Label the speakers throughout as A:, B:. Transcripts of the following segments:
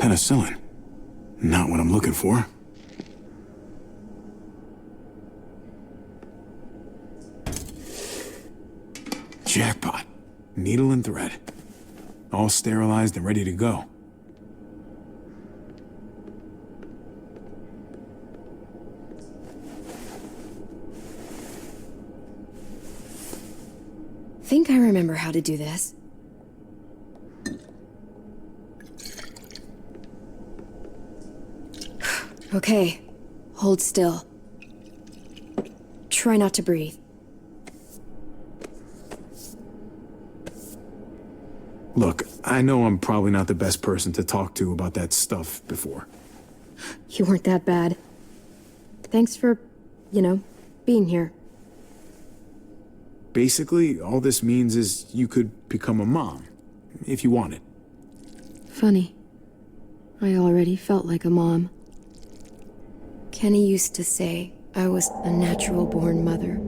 A: penicillin. Not what I'm looking for. Jackpot. Needle and thread. All sterilized and ready to go.
B: Think I remember how to do this. Okay, hold still. Try not to breathe.
A: Look, I know I'm probably not the best person to talk to about that stuff before.
B: You weren't that bad. Thanks for, being here.
A: Basically, all this means is you could become a mom, if you wanted.
B: Funny. I already felt like a mom. Kenny used to say I was a natural-born mother.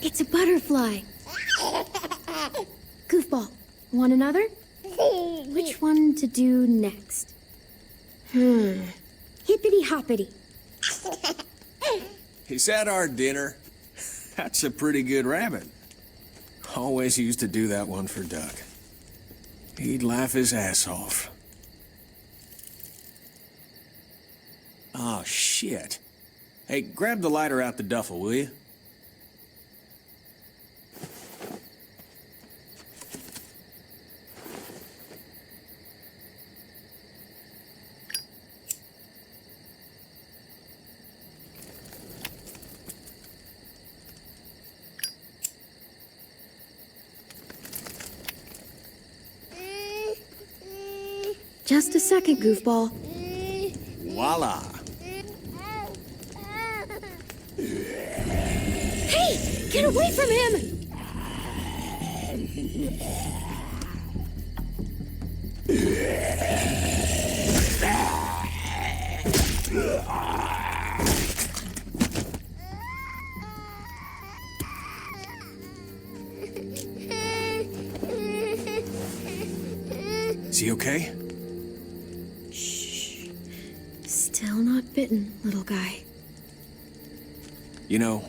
B: It's a butterfly. Goofball, want another? Which one to do next? Hippity-hoppity.
C: Is that our dinner? That's a pretty good rabbit. Always used to do that one for Duck. He'd laugh his ass off. Oh, shit. Hey, grab the lighter out the duffel, will you?
B: Just a second, Goofball.
C: Voila.
B: Hey! Get away from him!
C: Is he okay?
B: Still not bitten, little guy.
C: You know,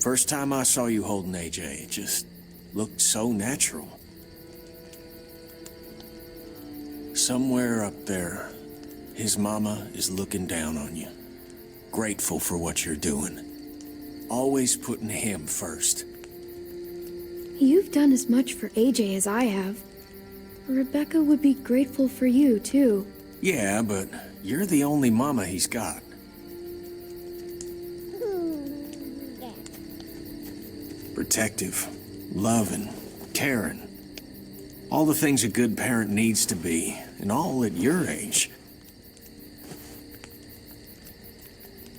C: first time I saw you holding AJ, it just looked so natural. Somewhere up there, his mama is looking down on you. Grateful for what you're doing. Always putting him first.
B: You've done as much for AJ as I have. Rebecca would be grateful for you, too.
C: Yeah, but you're the only mama he's got. Protective, loving, caring. All the things a good parent needs to be, and all at your age.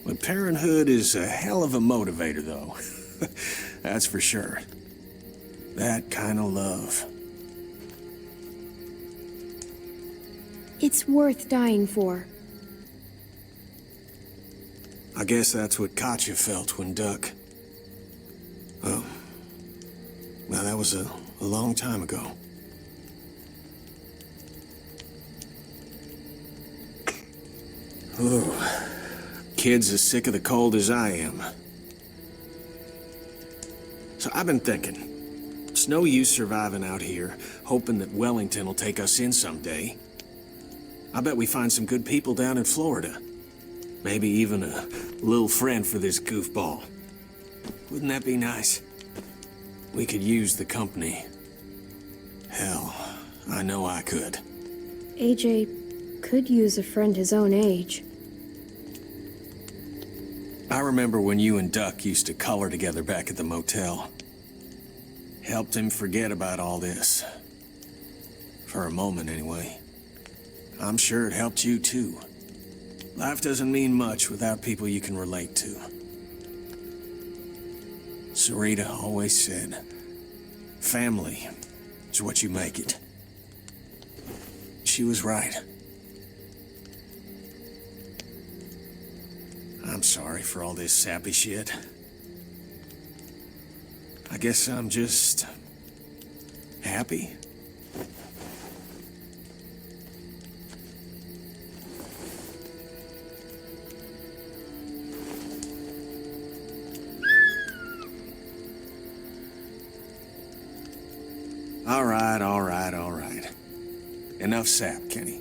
C: But parenthood is a hell of a motivator, though. That's for sure. That kind of love.
B: It's worth dying for.
C: I guess that's what Katjaa felt when Duck... Well, that was a long time ago. Ooh, kid's as sick of the cold as I am. So I've been thinking, it's no use surviving out here, hoping that Wellington will take us in someday. I bet we find some good people down in Florida. Maybe even a little friend for this goofball. Wouldn't that be nice? We could use the company. Hell, I know I could.
B: AJ could use a friend his own age.
C: I remember when you and Duck used to color together back at the motel. Helped him forget about all this. For a moment, anyway. I'm sure it helped you, too. Life doesn't mean much without people you can relate to. Sarita always said, family is what you make it. She was right. I'm sorry for all this sappy shit. I guess I'm just... happy. All right. Enough sap, Kenny.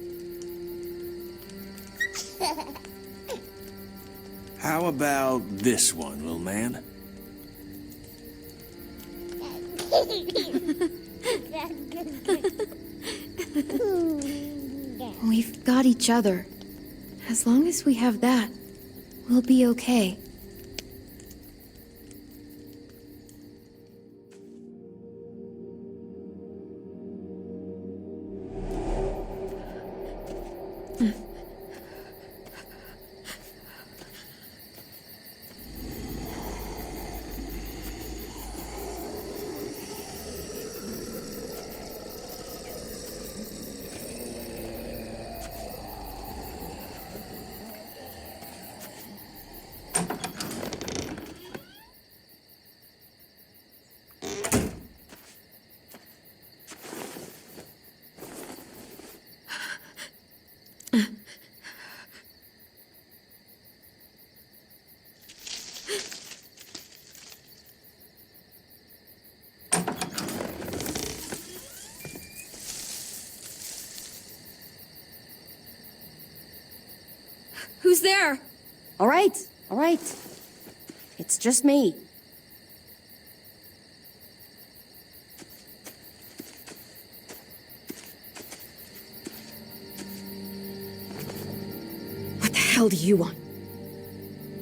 C: How about this one, little man?
B: We've got each other. As long as we have that, we'll be okay. Who's there?
D: All right. It's just me.
B: What the hell do you want?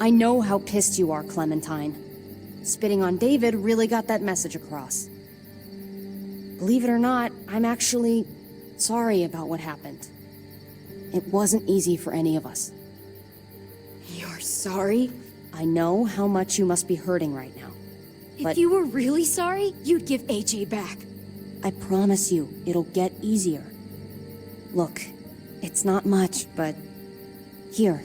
D: I know how pissed you are, Clementine. Spitting on David really got that message across. Believe it or not, I'm actually sorry about what happened. It wasn't easy for any of us.
B: You're sorry?
D: I know how much you must be hurting right now. But
B: If you were really sorry, you'd give AJ back.
D: I promise you, it'll get easier. Look, it's not much, but... Here.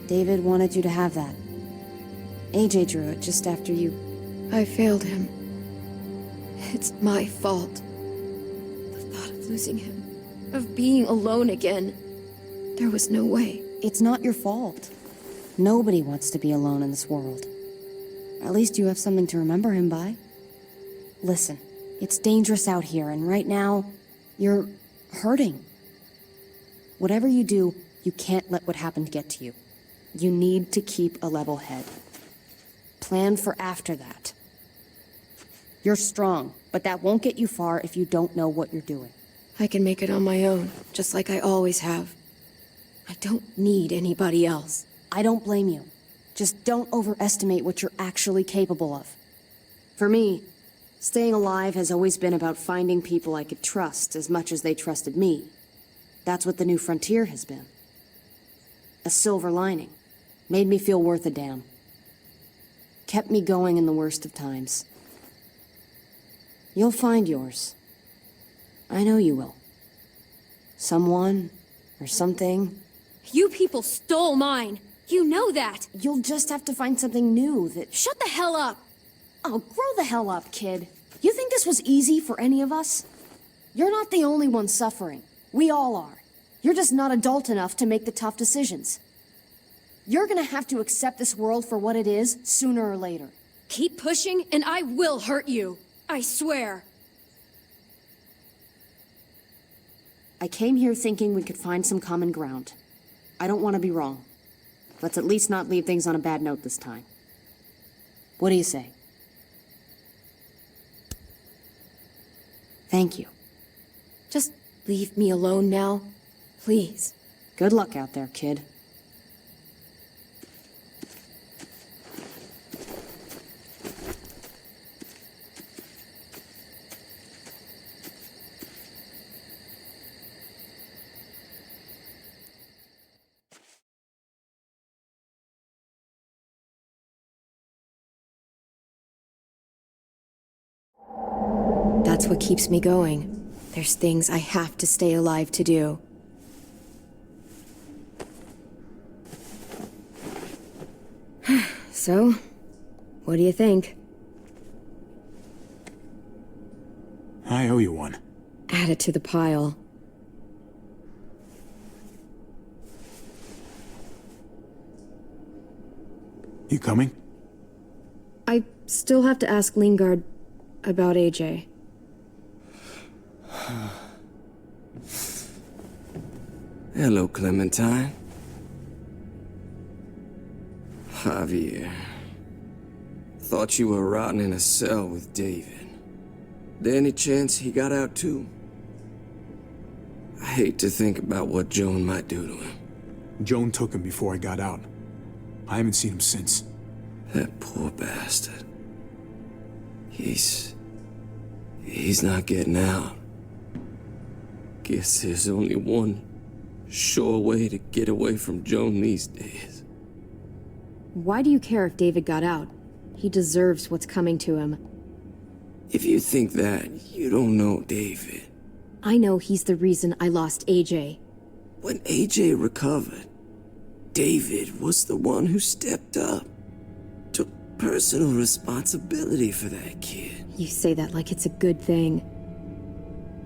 D: David wanted you to have that. AJ drew it just after you...
B: I failed him. It's my fault. The thought of losing him, of being alone again. There was no way.
D: It's not your fault. Nobody wants to be alone in this world. At least you have something to remember him by. Listen, it's dangerous out here, and right now, you're hurting. Whatever you do, you can't let what happened get to you. You need to keep a level head. Plan for after that. You're strong, but that won't get you far if you don't know what you're doing.
B: I can make it on my own, just like I always have. I don't need anybody else.
D: I don't blame you. Just don't overestimate what you're actually capable of. For me, staying alive has always been about finding people I could trust as much as they trusted me. That's what the New Frontier has been. A silver lining. Made me feel worth a damn. Kept me going in the worst of times. You'll find yours. I know you will. Someone, or something.
B: You people stole mine. You know that.
D: You'll just have to find something new that...
B: Shut the hell up.
D: Oh, grow the hell up, kid. You think this was easy for any of us? You're not the only one suffering. We all are. You're just not adult enough to make the tough decisions. You're gonna have to accept this world for what it is, sooner or later.
B: Keep pushing, and I will hurt you. I swear.
D: I came here thinking we could find some common ground. I don't want to be wrong. Let's at least not leave things on a bad note this time. What do you say? Thank you.
B: Just leave me alone now, please.
D: Good luck out there, kid.
B: That's what keeps me going. There's things I have to stay alive to do. So, what do you think?
A: I owe you one.
B: Add it to the pile.
A: You coming?
B: I still have to ask Lingard about AJ.
E: Hello, Clementine. Javier. Thought you were rotting in a cell with David. There any chance he got out too? I hate to think about what Joan might do to him.
A: Joan took him before I got out. I haven't seen him since.
E: That poor bastard. He's not getting out. Guess there's only one sure way to get away from Joan these days.
B: Why do you care if David got out? He deserves what's coming to him.
E: If you think that, you don't know David.
B: I know he's the reason I lost AJ.
E: When AJ recovered, David was the one who stepped up. Took personal responsibility for that kid.
B: You say that like it's a good thing.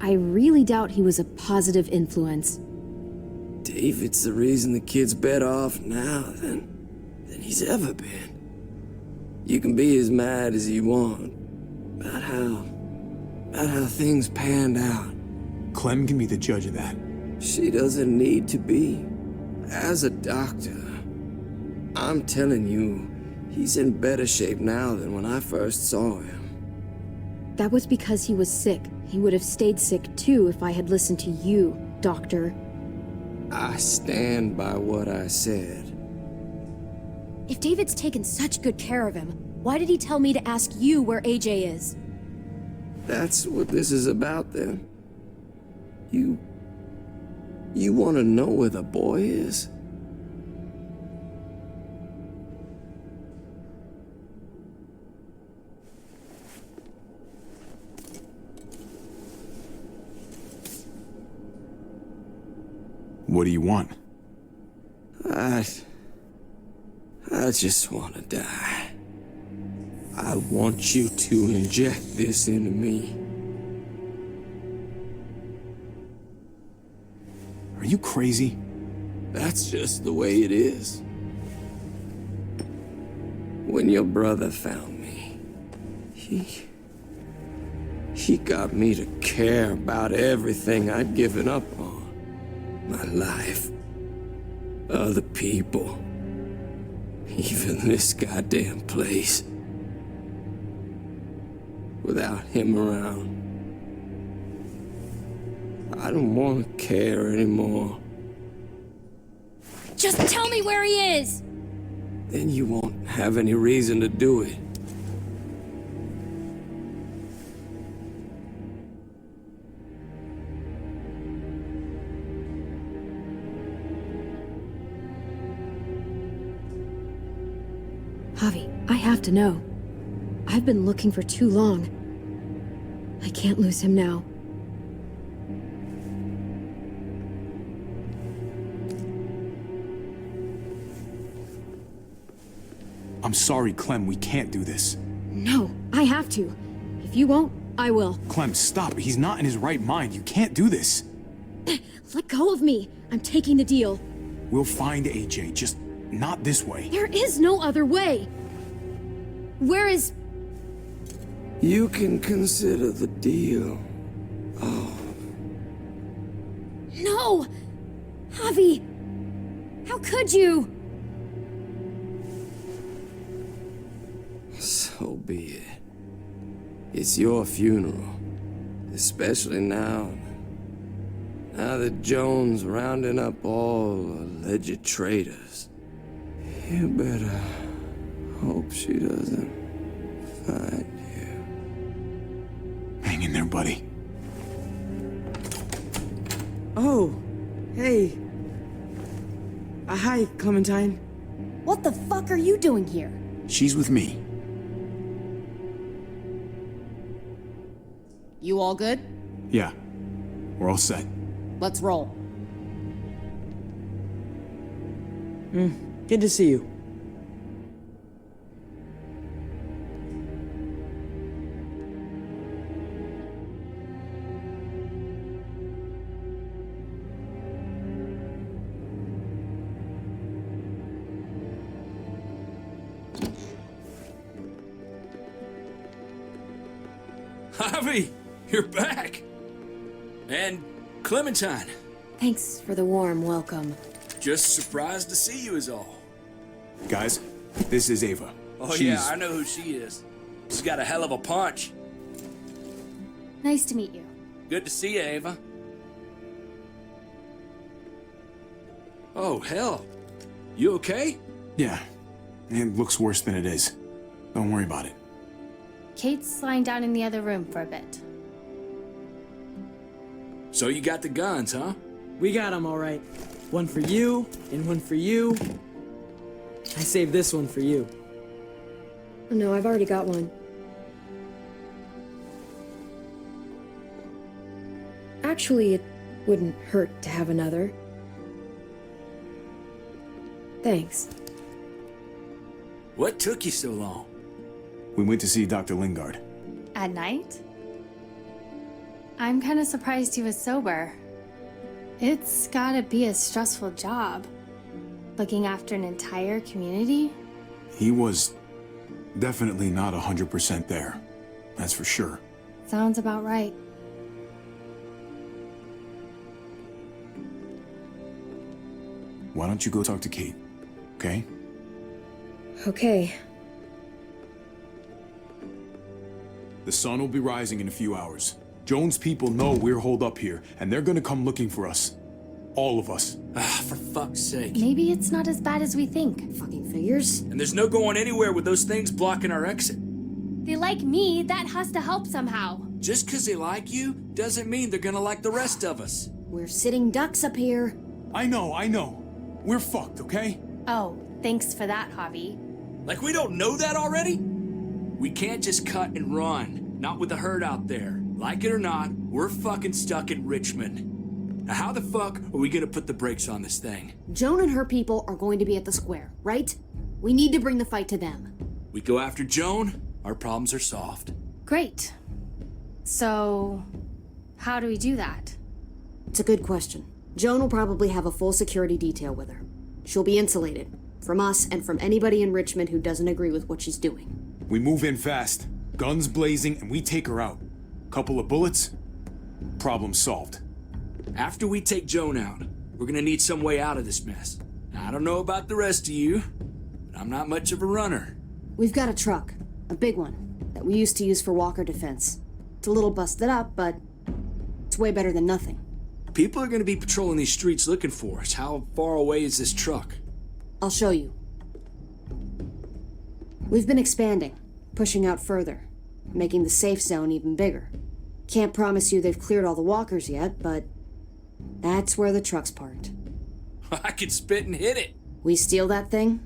B: I really doubt he was a positive influence.
E: David's the reason the kid's better off now than he's ever been. You can be as mad as you want about how things panned out.
A: Clem can be the judge of that.
E: She doesn't need to be. As a doctor, I'm telling you, he's in better shape now than when I first saw him.
B: That was because he was sick. He would have stayed sick too if I had listened to you, Doctor.
E: I stand by what I said.
B: If David's taken such good care of him, why did he tell me to ask you where AJ is?
E: That's what this is about, then. You want to know where the boy is?
A: What do you want?
E: I just want to die. I want you to inject this into me.
A: Are you crazy?
E: That's just the way it is. When your brother found me, he got me to care about everything I'd given up on. My life, other people, even this goddamn place. Without him around, I don't want to care anymore.
B: Just tell me where he is!
E: Then you won't have any reason to do it.
B: Javi, I have to know. I've been looking for too long. I can't lose him now.
A: I'm sorry, Clem, we can't do this.
B: No, I have to. If you won't, I will.
A: Clem, stop. He's not in his right mind. You can't do this.
B: Let go of me. I'm taking the deal.
A: We'll find AJ, just not this way.
B: There is no other way. Where is...
E: You can consider the deal. Oh,
B: No! Javi! How could you?
E: so be it. It's your funeral. Especially now that Joan's rounding up all alleged traitors. You better hope she doesn't find you.
A: Hang in there, buddy.
F: Oh, hey. Hi, Clementine.
D: What the fuck are you doing here?
A: She's with me.
G: You all good?
A: Yeah, we're all set.
G: Let's roll.
F: Good to see you.
H: Javi, you're back. And Clementine.
B: Thanks for the warm welcome.
H: Just surprised to see you is all.
A: Guys, this is Ava.
H: Oh
A: She's...
H: yeah, I know who she is. She's got a hell of a punch.
I: Nice to meet you.
H: Good to see you, Ava. Oh, hell. You okay?
A: Yeah, it looks worse than it is. Don't worry about it.
I: Kate's lying down in the other room for a bit.
H: So you got the guns, huh?
F: We got them all right. One for you, and one for you. I saved this one for you.
B: Oh, no, I've already got one. Actually, it wouldn't hurt to have another. Thanks.
H: What took you so long?
A: We went to see Dr. Lingard.
I: At night? I'm kind of surprised he was sober. It's gotta be a stressful job. Looking after an entire community?
A: He was definitely not 100% there. That's for sure.
I: Sounds about right.
A: Why don't you go talk to Kate, okay?
B: Okay.
A: The sun will be rising in a few hours. Jones' people know we're holed up here, and they're gonna come looking for us. All of us.
H: Ah, for fuck's sake.
I: Maybe it's not as bad as we think.
D: Fucking figures.
H: And there's no going anywhere with those things blocking our exit.
I: They like me, that has to help somehow.
H: Just 'cause they like you doesn't mean they're gonna like the rest of us.
D: We're sitting ducks up here.
A: I know. We're fucked, okay?
I: Oh, thanks for that, Javi.
H: Like we don't know that already? We can't just cut and run. Not with the herd out there. Like it or not, we're fucking stuck in Richmond. Now how the fuck are we gonna put the brakes on this thing?
G: Joan and her people are going to be at the square, right? We need to bring the fight to them.
H: We go after Joan, our problems are solved.
I: Great. So, how do we do that?
G: It's a good question. Joan will probably have a full security detail with her. She'll be insulated. From us and from anybody in Richmond who doesn't agree with what she's doing.
A: We move in fast, guns blazing, and we take her out. Couple of bullets, problem solved.
H: After we take Joan out, we're gonna need some way out of this mess. Now, I don't know about the rest of you, but I'm not much of a runner.
G: We've got a truck. A big one. That we used to use for walker defense. It's a little busted up, but it's way better than nothing.
H: People are gonna be patrolling these streets looking for us. How far away is this truck?
G: I'll show you. We've been expanding, pushing out further, making the safe zone even bigger. Can't promise you they've cleared all the walkers yet, but that's where the truck's parked.
H: I could spit and hit it.
G: We steal that thing,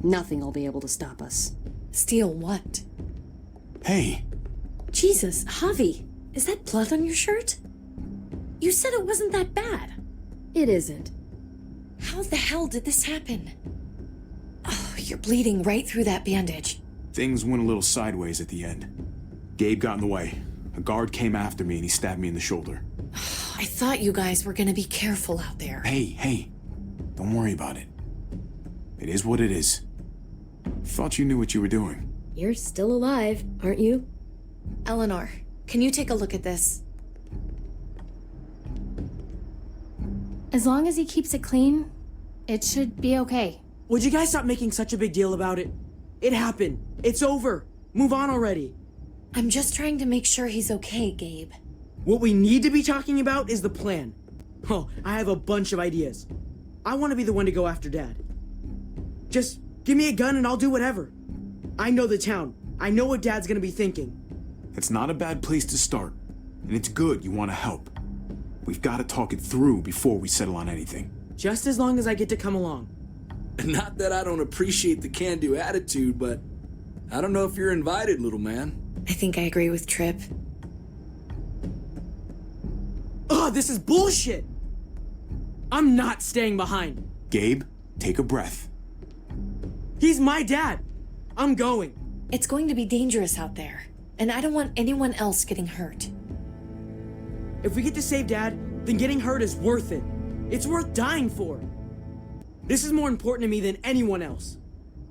G: nothing will be able to stop us.
J: Steal what?
A: Hey,
J: Jesus, Javi, is that blood on your shirt? You said it wasn't that bad.
B: It isn't.
J: How the hell did this happen? Oh, you're bleeding right through that bandage.
A: things went a little sideways at the end. Gabe got in the way. A guard came after me and he stabbed me in the shoulder.
J: I thought you guys were gonna be careful out there.
A: Hey, don't worry about it. It is what it is. Thought you knew what you were doing.
B: You're still alive, aren't you?
J: Eleanor, can you take a look at this?
I: As long as he keeps it clean, it should be okay.
F: Would you guys stop making such a big deal about it? It happened. It's over. Move on already.
J: I'm just trying to make sure he's okay, Gabe.
F: What we need to be talking about is the plan. Oh, I have a bunch of ideas. I want to be the one to go after Dad. Just give me a gun and I'll do whatever. I know the town. I know what Dad's gonna be thinking.
A: It's not a bad place to start. And it's good you want to help. We've got to talk it through before we settle on anything.
F: Just as long as I get to come along.
H: Not that I don't appreciate the can-do attitude, but I don't know if you're invited, little man.
J: I think I agree with Tripp.
F: Oh, this is bullshit! I'm not staying behind.
A: Gabe, take a breath.
F: He's my dad. I'm going.
J: It's going to be dangerous out there, and I don't want anyone else getting hurt.
F: If we get to save Dad, then getting hurt is worth it. It's worth dying for. This is more important to me than anyone else.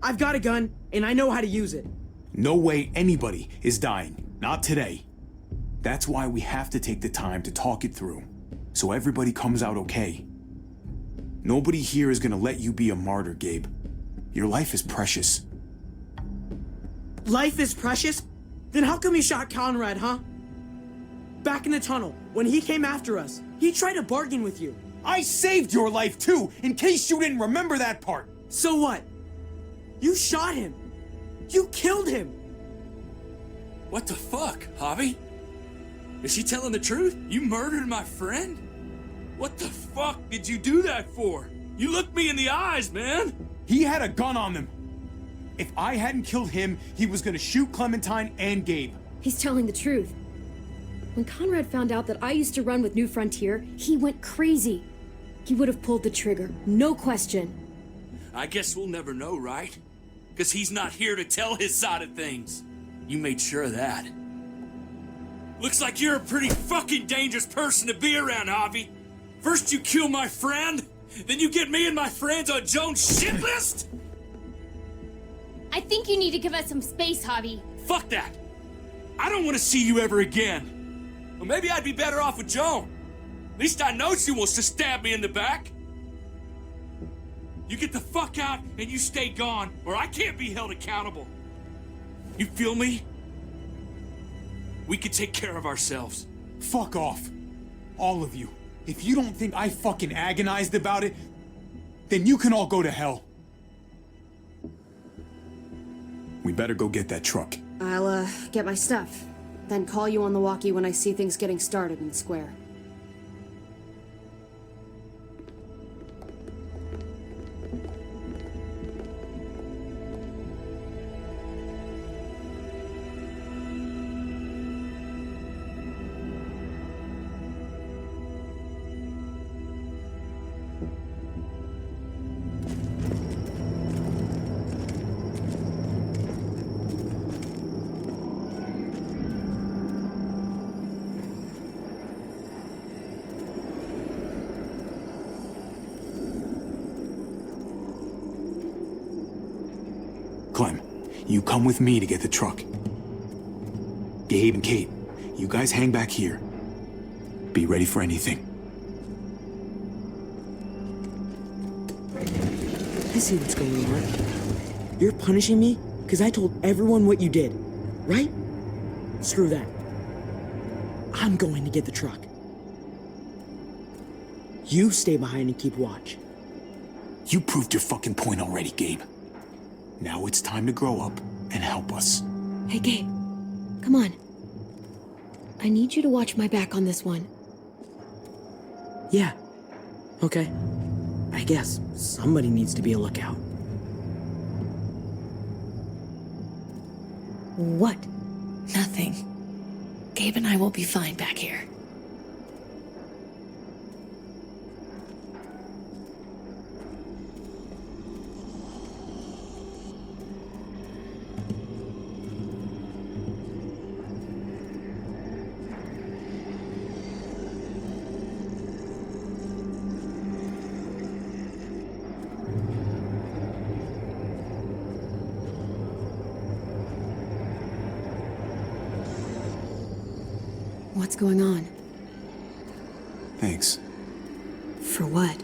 F: I've got a gun, and I know how to use it.
A: No way anybody is dying. Not today. That's why we have to take the time to talk it through, so everybody comes out okay. Nobody here is gonna let you be a martyr, Gabe. Your life is precious.
F: Life is precious? Then how come you shot Conrad, huh? Back in the tunnel, when he came after us, he tried to bargain with you.
A: I saved your life too, in case you didn't remember that part.
F: So what? You shot him. You killed him.
H: What the fuck, Javi? Is she telling the truth? You murdered my friend? What the fuck did you do that for? You looked me in the eyes, man.
A: He had a gun on them. If I hadn't killed him, he was gonna shoot Clementine and Gabe.
B: He's telling the truth. When Conrad found out that I used to run with New Frontier, he went crazy. He would have pulled the trigger, no question.
H: I guess we'll never know, right? Because he's not here to tell his side of things. You made sure of that. Looks like you're a pretty fucking dangerous person to be around, Javi. First you kill my friend, then you get me and my friends on Jones' shit list?
I: I think you need to give us some space, Javi.
H: Fuck that. I don't want to see you ever again. Well, maybe I'd be better off with Joan. At least I know she wants to stab me in the back. You get the fuck out and you stay gone, or I can't be held accountable. You feel me? We can take care of ourselves.
A: Fuck off. All of you. If you don't think I fucking agonized about it, then you can all go to hell. We better go get that truck.
G: I'll, get my stuff. Then call you on the walkie when I see things getting started in the square.
A: Clem, you come with me to get the truck. Gabe and Kate, you guys hang back here. Be ready for anything.
F: I see what's going on. You're punishing me because I told everyone what you did, right? Screw that. I'm going to get the truck. You stay behind and keep watch.
A: You proved your fucking point already, Gabe. Now it's time to grow up and help us.
B: Hey, Gabe. Come on. I need you to watch my back on this one.
F: Yeah. Okay. I guess somebody needs to be a lookout.
B: What?
J: Nothing. Gabe and I will be fine back here.
B: What's going on?
A: Thanks.
B: For what?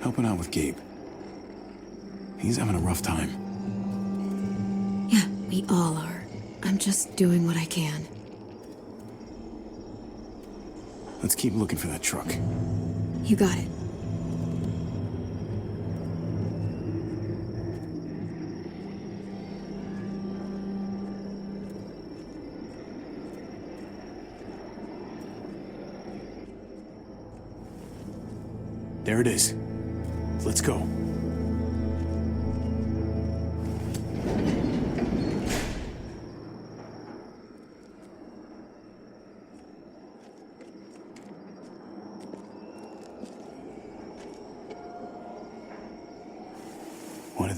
A: Helping out with Gabe. He's having a rough time.
B: Yeah, we all are. I'm just doing what I can.
A: Let's keep looking for that truck.
B: You got it.
A: There it is. Let's go.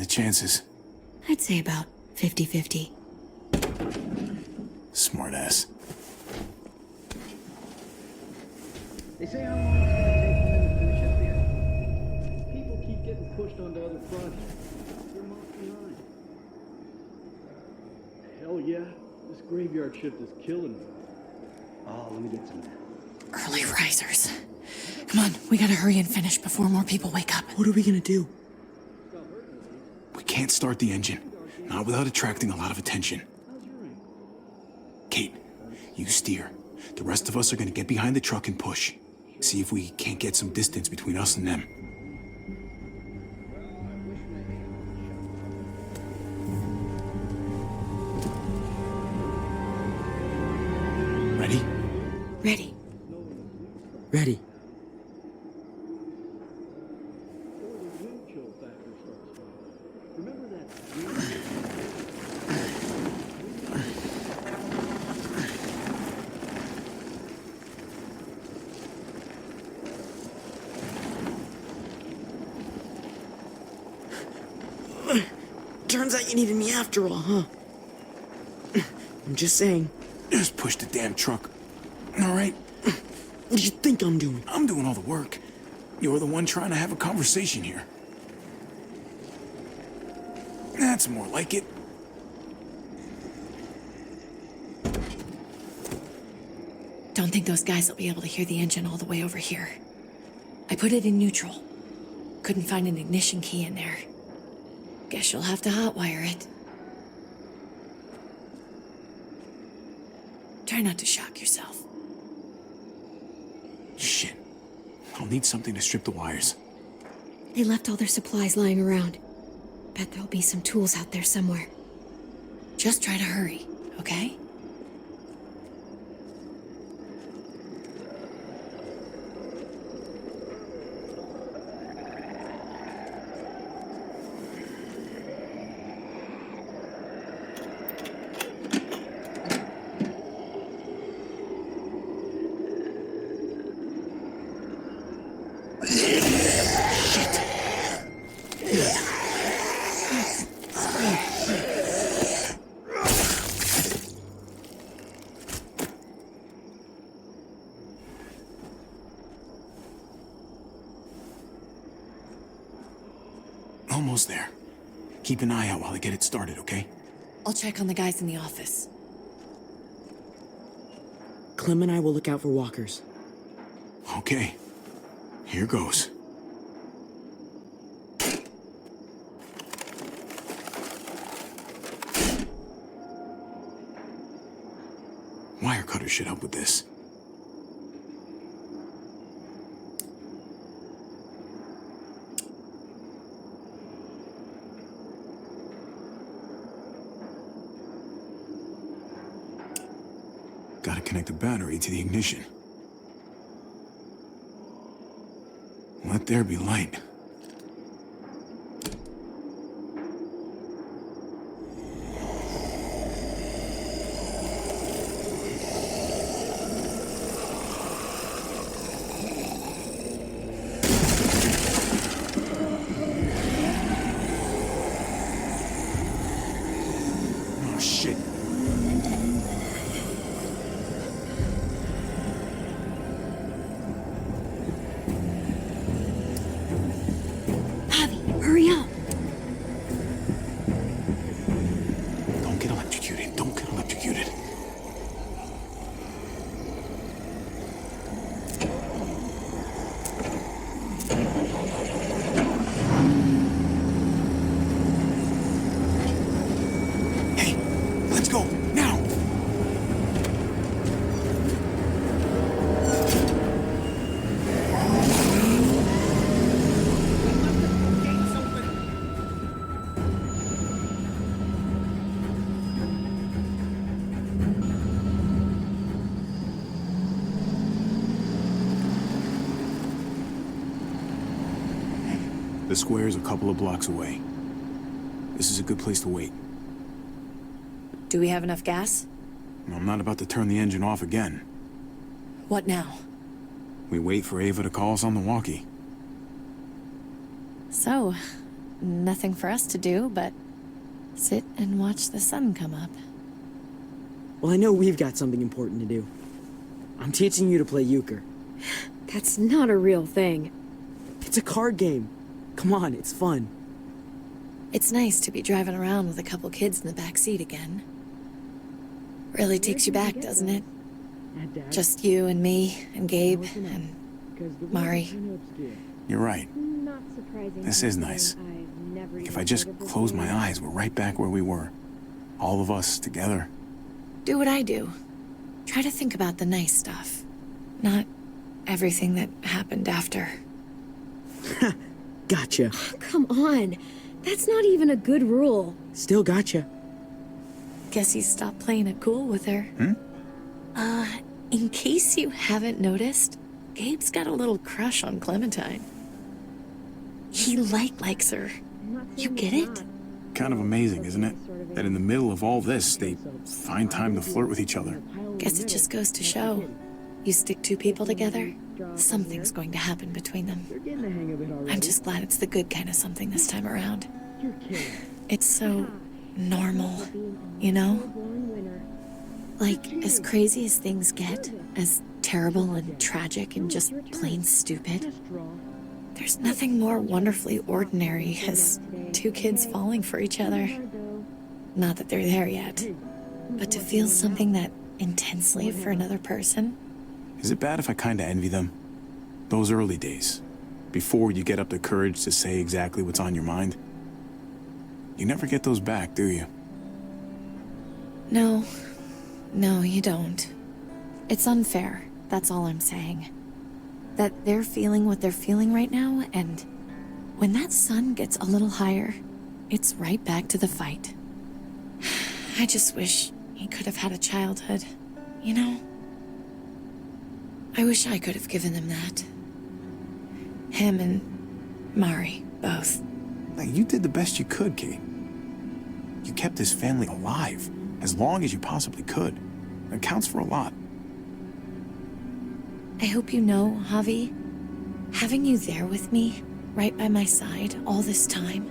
A: the chances?
B: I'd say about 50-50.
A: Smartass.
K: They say how long it's gonna take for them to finish up here. People keep getting pushed onto other projects. They're months behind. Hell yeah, this graveyard shift is killing me. Oh, let me get some of that.
J: Early risers. Come on, we gotta hurry and finish before more people wake up.
F: What are we gonna do?
A: We can't start the engine. Not without attracting a lot of attention. Kate, you steer. The rest of us are gonna get behind the truck and push. See if we can't get some distance between us and them. Ready?
B: Ready.
F: Ready.
K: Remember that?
F: Turns out you needed me after all, huh? I'm just saying.
A: Just push the damn truck. All right?
F: What do you think I'm doing?
A: I'm doing all the work. You're the one trying to have a conversation here. That's more like it.
J: Don't think those guys will be able to hear the engine all the way over here. I put it in neutral. Couldn't find an ignition key in there. Guess you'll have to hotwire it. Try not to shock yourself.
A: Shit. I'll need something to strip the wires.
B: They left all their supplies lying around. Bet there'll be some tools out there somewhere.
J: Just try to hurry, okay?
A: Almost there. Keep an eye out while I get it started, okay?
J: I'll check on the guys in the office.
F: Clem and I will look out for walkers.
A: Okay. Here goes. Wire cutter should help with this. Gotta connect the battery to the ignition. Let there be light. Oh, shit.
B: Hurry up!
A: Don't get electrocuted. Don't get electrocuted. Hey, let's go, now! The square is a couple of blocks away. This is a good place to wait.
J: Do we have enough gas?
A: I'm not about to turn the engine off again.
J: What now?
A: We wait for Ava to call us on the walkie.
J: So, nothing for us to do but sit and watch the sun come up.
F: Well, I know we've got something important to do. I'm teaching you to play euchre.
B: That's not a real thing.
F: It's a card game. Come on, it's fun.
J: It's nice to be driving around with a couple kids in the back seat again. Really takes you back, doesn't it? Just you and me and Gabe and Mari.
A: You're right. This is nice. Like if I just close my eyes, we're right back where we were. All of us together.
J: Do what I do. Try to think about the nice stuff. Not everything that happened after.
F: Gotcha.
B: Come on. That's not even a good rule.
F: Still gotcha.
J: Guess he stopped playing it cool with her. In case you haven't noticed, Gabe's got a little crush on Clementine. He likes her. You get it?
A: Kind of amazing, isn't it? That in the middle of all this, they find time to flirt with each other.
J: Guess it just goes to show. You stick two people together, something's going to happen between them. I'm just glad it's the good kind of something this time around. It's so normal, you know? Like, as crazy as things get, as terrible and tragic and just plain stupid, there's nothing more wonderfully ordinary as two kids falling for each other. Not that they're there yet, but to feel something that intensely for another person.
A: Is it bad if I kinda envy them? Those early days, before you get up the courage to say exactly what's on your mind. You never get those back, do you?
J: No, you don't. It's unfair, that's all I'm saying. That they're feeling what they're feeling right now, and when that sun gets a little higher, it's right back to the fight. I just wish he could have had a childhood, you know? I wish I could have given them that. Him and Mari, both.
A: Like, you did the best you could, Kate. You kept his family alive as long as you possibly could. It counts for a lot.
J: I hope you know, Javi, having you there with me, right by my side, all this time,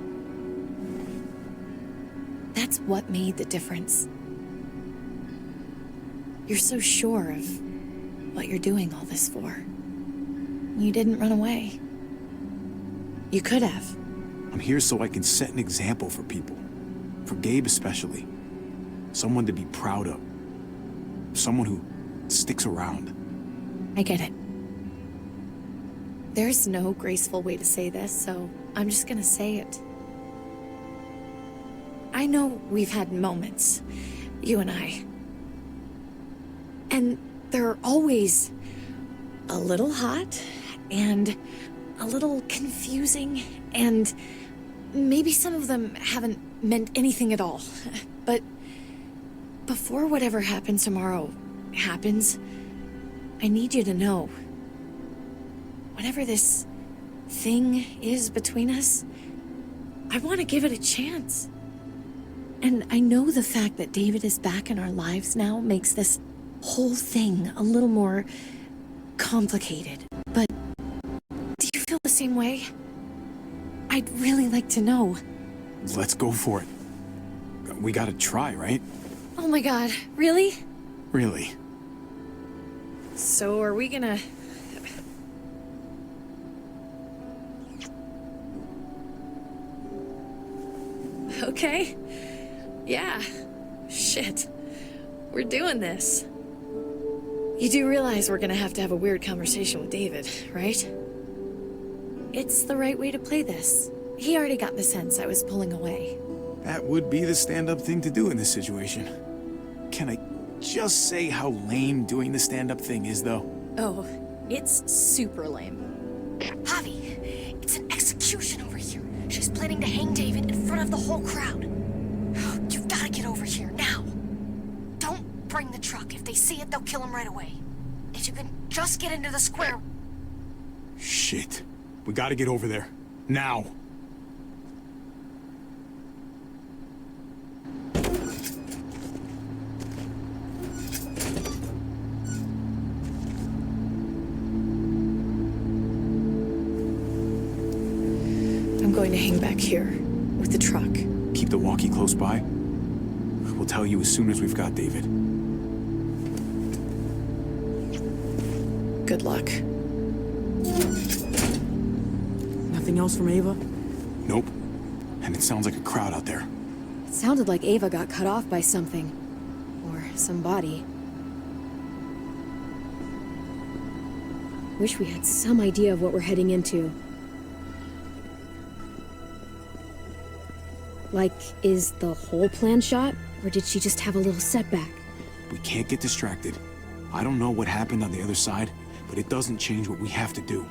J: that's what made the difference. You're so sure of what you're doing all this for. You didn't run away. You could have.
A: I'm here so I can set an example for people. For Gabe especially. Someone to be proud of. Someone who sticks around.
J: I get it. There's no graceful way to say this, so I'm just gonna say it. I know we've had moments, you and I. And they're always a little hot and a little confusing, and maybe some of them haven't meant anything at all. But before whatever happens tomorrow happens, I need you to know, whatever this thing is between us, I want to give it a chance. And I know the fact that David is back in our lives now makes this whole thing a little more complicated. But do you feel the same way? I'd really like to know.
A: Let's go for it. We gotta try, right?
J: Oh my god, really?
A: Really.
J: So are we gonna... Okay. Yeah. Shit. We're doing this. You do realize we're gonna have to have a weird conversation with David, right? It's the right way to play this. He already got the sense I was pulling away.
A: That would be the stand-up thing to do in this situation. Can I just say how lame doing the stand-up thing is, though?
J: Oh, it's super lame.
D: Javi, it's an execution over here. She's planning to hang David in front of the whole crowd. You've got to get over here, now. Don't bring the truck. If they see it, they'll kill him right away. If you can just get into the square...
A: Shit. We gotta get over there. Now.
J: I'm going to hang back here. with the truck.
A: Keep the walkie close by. We'll tell you as soon as we've got David.
J: Good luck.
F: Nothing else from Ava?
A: Nope. And it sounds like a crowd out there.
B: It sounded like Ava got cut off by something. Or somebody. Wish we had some idea of what we're heading into. Like, is the whole plan shot? Or did she just have a little setback?
A: We can't get distracted. I don't know what happened on the other side, but it doesn't change what we have to do.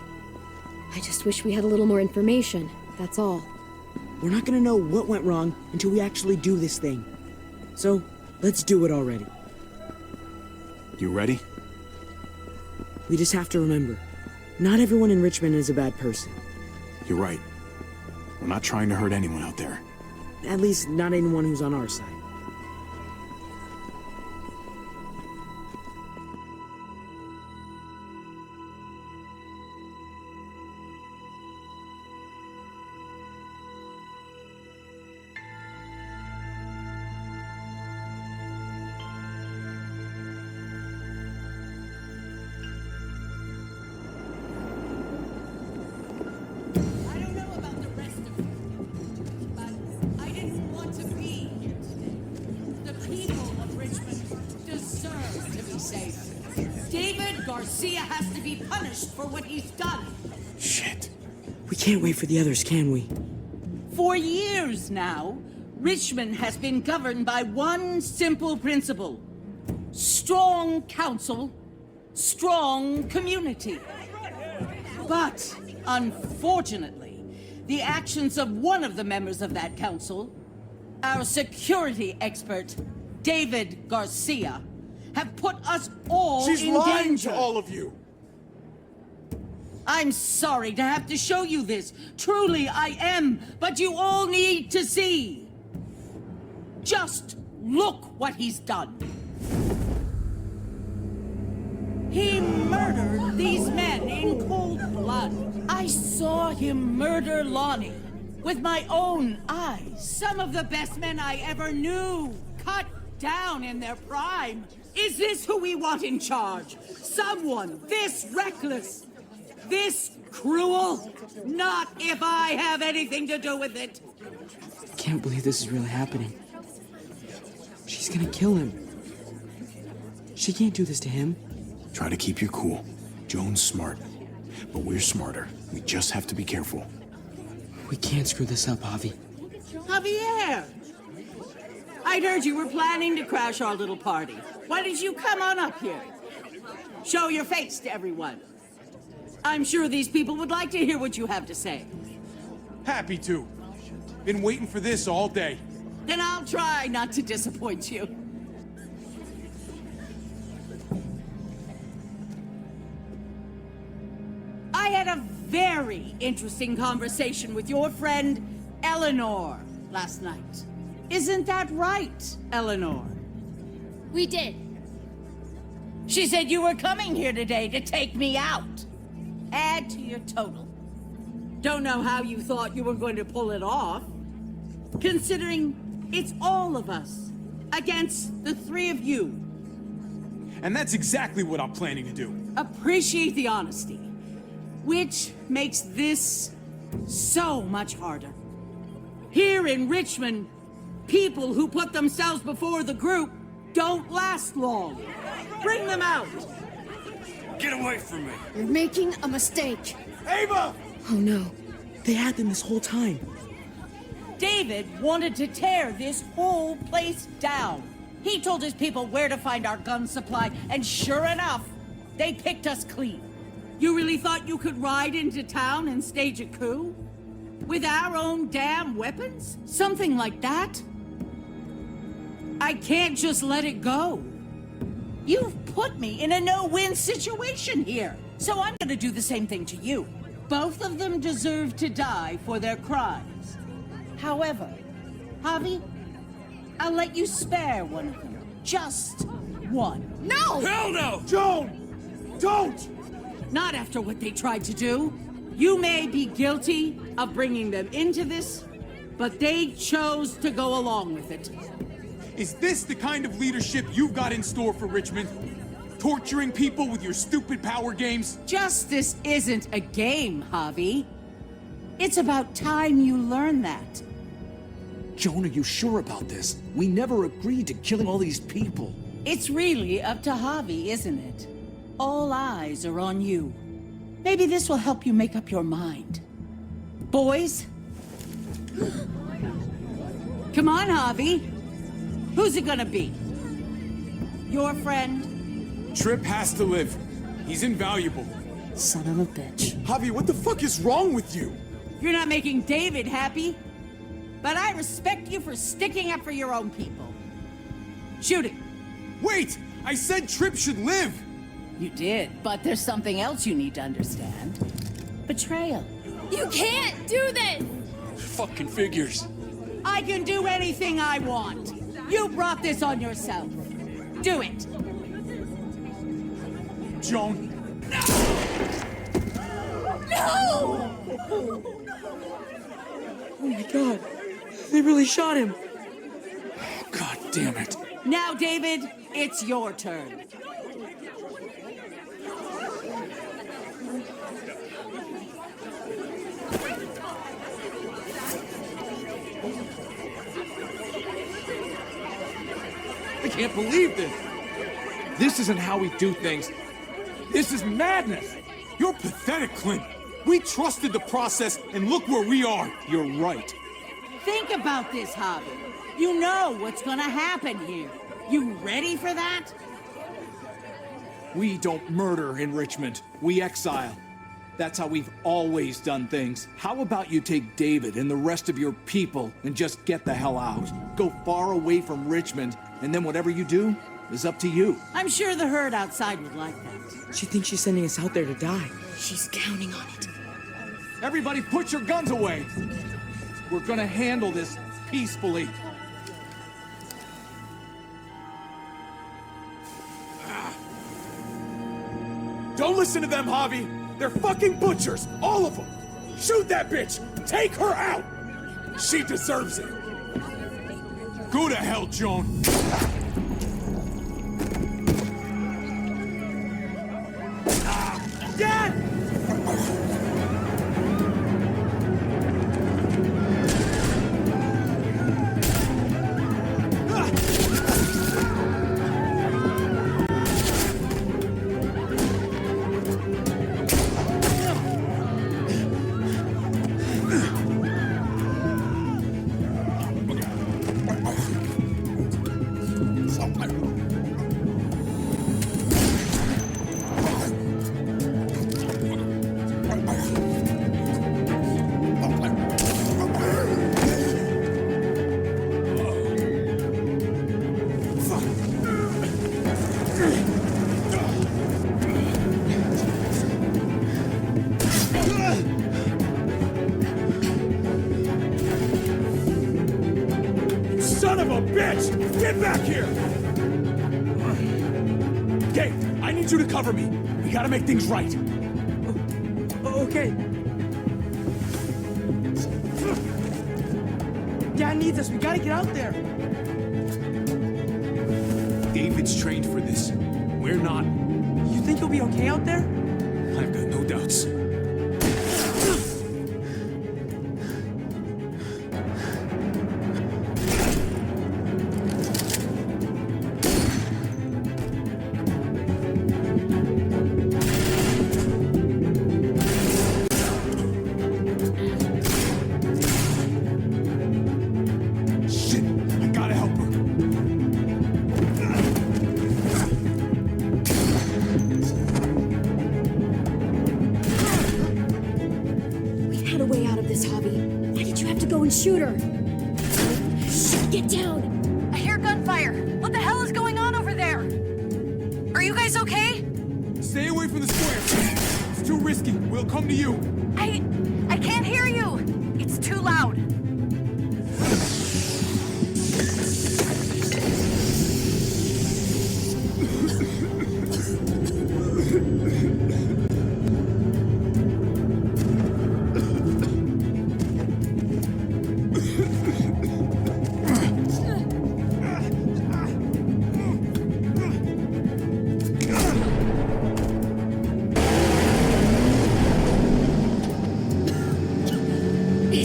B: I just wish we had a little more information, that's all.
F: We're not gonna know what went wrong until we actually do this thing. So, let's do it already.
A: You ready?
F: We just have to remember, not everyone in Richmond is a bad person.
A: You're right. We're not trying to hurt anyone out there.
F: At least not anyone who's on our side.
L: Garcia has to be punished for what he's done.
F: Shit. We can't wait for the others, can we?
L: For years now, Richmond has been governed by one simple principle. Strong council, strong community. But, unfortunately, the actions of one of the members of that council, our security expert, David Garcia, have put us all in danger.
M: She's lying to all of you.
L: I'm sorry to have to show you this. Truly, I am. But you all need to see. Just look what he's done. He murdered these men in cold blood. I saw him murder Lonnie with my own eyes. Some of the best men I ever knew, cut down in their prime. Is this who we want in charge? Someone this reckless, this cruel? Not if I have anything to do with it.
F: I can't believe this is really happening. She's gonna kill him. She can't do this to him.
A: Try to keep your cool. Joan's smart, but we're smarter. We just have to be careful.
F: We can't screw this up, Javi.
L: Javier! I'd heard you were planning to crash our little party. Why did you come on up here? Show your face to everyone. I'm sure these people would like to hear what you have to say.
M: Happy to. Been waiting for this all day.
L: Then I'll try not to disappoint you. I had a very interesting conversation with your friend, Eleanor, last night. Isn't that right, Eleanor?
I: We did.
L: She said you were coming here today to take me out. Add to your total. Don't know how you thought you were going to pull it off, considering it's all of us against the three of you.
M: And that's exactly what I'm planning to do.
L: Appreciate the honesty, which makes this so much harder. Here in Richmond, people who put themselves before the group don't last long. Bring them out.
H: Get away from me.
J: You're making a mistake.
M: Ava!
B: Oh no.
F: They had them this whole time.
L: David wanted to tear this whole place down. He told his people where to find our gun supply, and sure enough, they picked us clean. You really thought you could ride into town and stage a coup? With our own damn weapons? Something like that? I can't just let it go. You've put me in a no-win situation here, so I'm gonna do the same thing to you. Both of them deserve to die for their crimes. However, Javi, I'll let you spare one of them. Just one.
J: No!
H: Hell no!
M: Joan! Don't!
L: Not after what they tried to do. You may be guilty of bringing them into this, but they chose to go along with it.
M: Is this the kind of leadership you've got in store for Richmond? Torturing people with your stupid power games?
L: Justice isn't a game, Javi. It's about time you learn that.
H: Joan, are you sure about this? We never agreed to killing all these people.
L: It's really up to Javi, isn't it? All eyes are on you. Maybe this will help you make up your mind. Boys? Come on, Javi. Who's it gonna be? Your friend?
M: Tripp has to live. He's invaluable.
L: Son of a bitch.
M: Javi, what the fuck is wrong with you?
L: You're not making David happy. But I respect you for sticking up for your own people. Shoot him.
M: Wait! I said Tripp should live!
L: You did, but there's something else you need to understand. Betrayal.
I: You can't do this!
H: Fucking figures.
L: I can do anything I want. You brought this on yourself. Do it.
M: Joan.
I: No!
F: Oh my god. They really shot him.
H: God damn it.
L: Now, David, it's your turn.
M: I can't believe this! This isn't how we do things. This is madness! You're pathetic, Clint. We trusted the process, and look where we are. You're right.
L: Think about this, Javi. You know what's gonna happen here. You ready for that?
H: We don't murder in Richmond. We exile. That's how we've always done things. How about you take David and the rest of your people and just get the hell out? Go far away from Richmond, and then whatever you do is up to you.
L: I'm sure the herd outside would like that.
F: She thinks she's sending us out there to die.
J: She's counting on it.
H: Everybody put your guns away! We're gonna handle this peacefully.
M: Don't listen to them, Javi! They're fucking butchers! All of them! Shoot that bitch! Take her out! She deserves it! Go to hell, Joan!
F: Dad!
M: Son of a bitch! Get back here! Okay, I need you to cover me. We gotta make things right.
F: Okay. Dad needs us. We gotta get out there.
A: David's trained for this. We're not.
F: You think he'll be okay out there?
A: I've got no doubts. Shit, I gotta help her.
D: We had a way out of this, Javi. Why did you have to go and shoot her? Shit, get down!
J: I hear gunfire. What the hell is going on over there? Are you guys okay?
M: Stay away from the square. It's too risky. We'll come to you.
J: I can't hear you. It's too loud.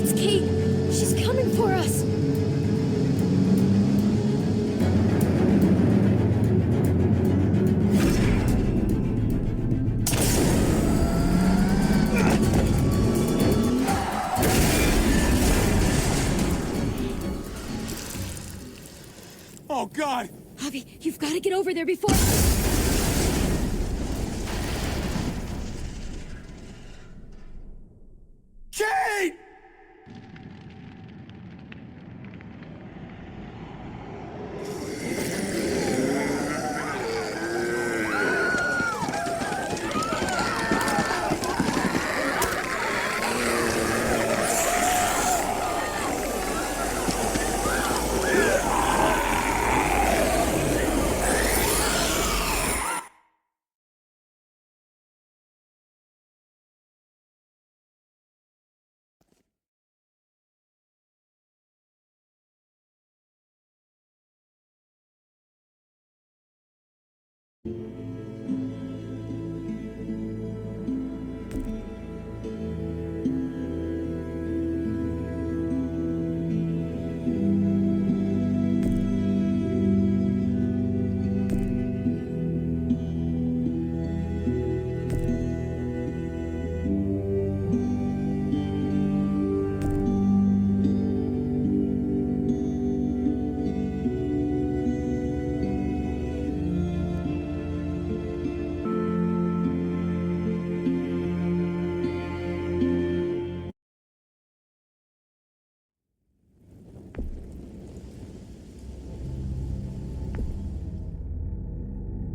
B: It's Kate. She's coming for us.
M: Oh, God!
B: Javi, you've got to get over there before...
M: Kate!